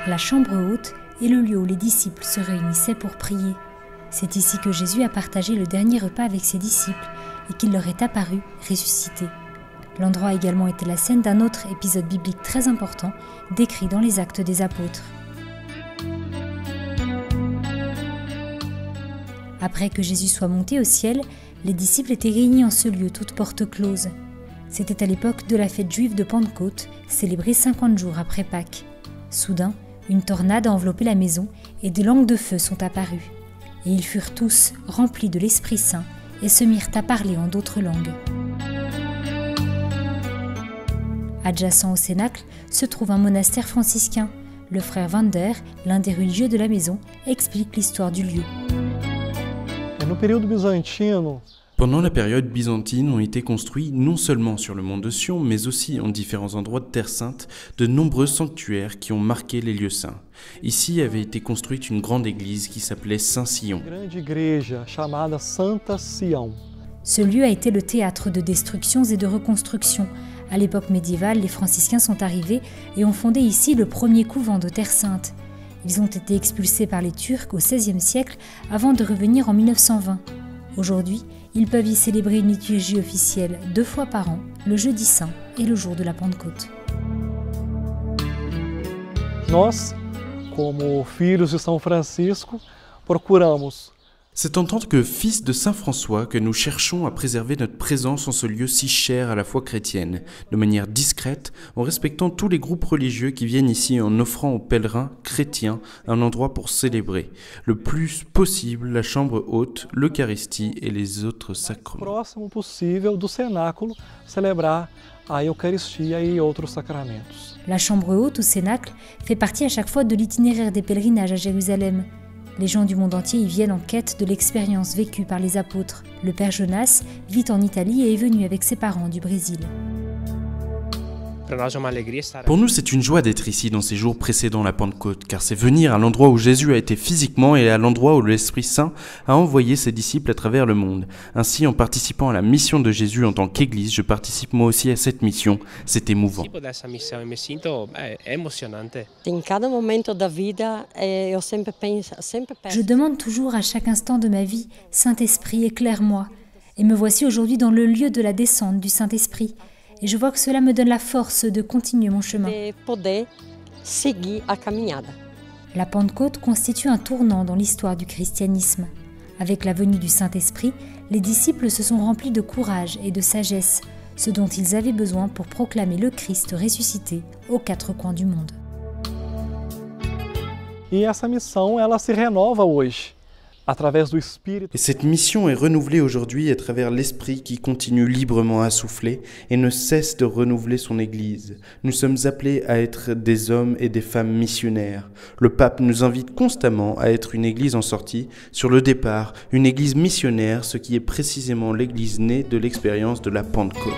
La chambre haute est le lieu où les disciples se réunissaient pour prier. C'est ici que Jésus a partagé le dernier repas avec ses disciples et qu'il leur est apparu ressuscité. L'endroit a également été la scène d'un autre épisode biblique très important décrit dans les Actes des Apôtres. Après que Jésus soit monté au ciel, les disciples étaient réunis en ce lieu, toutes portes closes. C'était à l'époque de la fête juive de Pentecôte, célébrée 50 jours après Pâques. Soudain, une tornade a enveloppé la maison et des langues de feu sont apparues. Et ils furent tous remplis de l'Esprit Saint et se mirent à parler en d'autres langues. Adjacent au cénacle se trouve un monastère franciscain. Le frère Vander, l'un des religieux de la maison, explique l'histoire du lieu. Pendant la période byzantine ont été construits non seulement sur le mont de Sion, mais aussi en différents endroits de Terre Sainte, de nombreux sanctuaires qui ont marqué les lieux saints. Ici avait été construite une grande église qui s'appelait Saint-Sion. Ce lieu a été le théâtre de destructions et de reconstructions. À l'époque médiévale, les franciscains sont arrivés et ont fondé ici le premier couvent de Terre Sainte. Ils ont été expulsés par les Turcs au XVIe siècle avant de revenir en 1920. Aujourd'hui, ils peuvent y célébrer une liturgie officielle 2 fois par an, le jeudi saint et le jour de la Pentecôte. Nós, como filhos de São Francisco, procuramos. C'est en tant que fils de Saint François que nous cherchons à préserver notre présence en ce lieu si cher à la foi chrétienne, de manière discrète, en respectant tous les groupes religieux qui viennent ici en offrant aux pèlerins chrétiens un endroit pour célébrer, le plus possible la chambre haute, l'Eucharistie et les autres sacrements. Próximo possível do cenáculo celebrar a Eucaristia e outros sacramentos. La chambre haute ou cénacle fait partie à chaque fois de l'itinéraire des pèlerinages à Jérusalem. Les gens du monde entier y viennent en quête de l'expérience vécue par les apôtres. Le père Jonas vit en Italie et est venu avec ses parents du Brésil. Pour nous, c'est une joie d'être ici dans ces jours précédant la Pentecôte, car c'est venir à l'endroit où Jésus a été physiquement et à l'endroit où l'Esprit Saint a envoyé ses disciples à travers le monde. Ainsi, en participant à la mission de Jésus en tant qu'Église, je participe moi aussi à cette mission. C'est émouvant. Je demande toujours à chaque instant de ma vie, Saint-Esprit, éclaire-moi. Et me voici aujourd'hui dans le lieu de la descente du Saint-Esprit. Et je vois que cela me donne la force de continuer mon chemin. La Pentecôte constitue un tournant dans l'histoire du christianisme. Avec la venue du Saint-Esprit, les disciples se sont remplis de courage et de sagesse, ce dont ils avaient besoin pour proclamer le Christ ressuscité aux 4 coins du monde. E essa missão, ela se renova hoje. Et cette mission est renouvelée aujourd'hui à travers l'Esprit qui continue librement à souffler et ne cesse de renouveler son Église. Nous sommes appelés à être des hommes et des femmes missionnaires. Le pape nous invite constamment à être une Église en sortie, sur le départ, une Église missionnaire, ce qui est précisément l'Église née de l'expérience de la Pentecôte.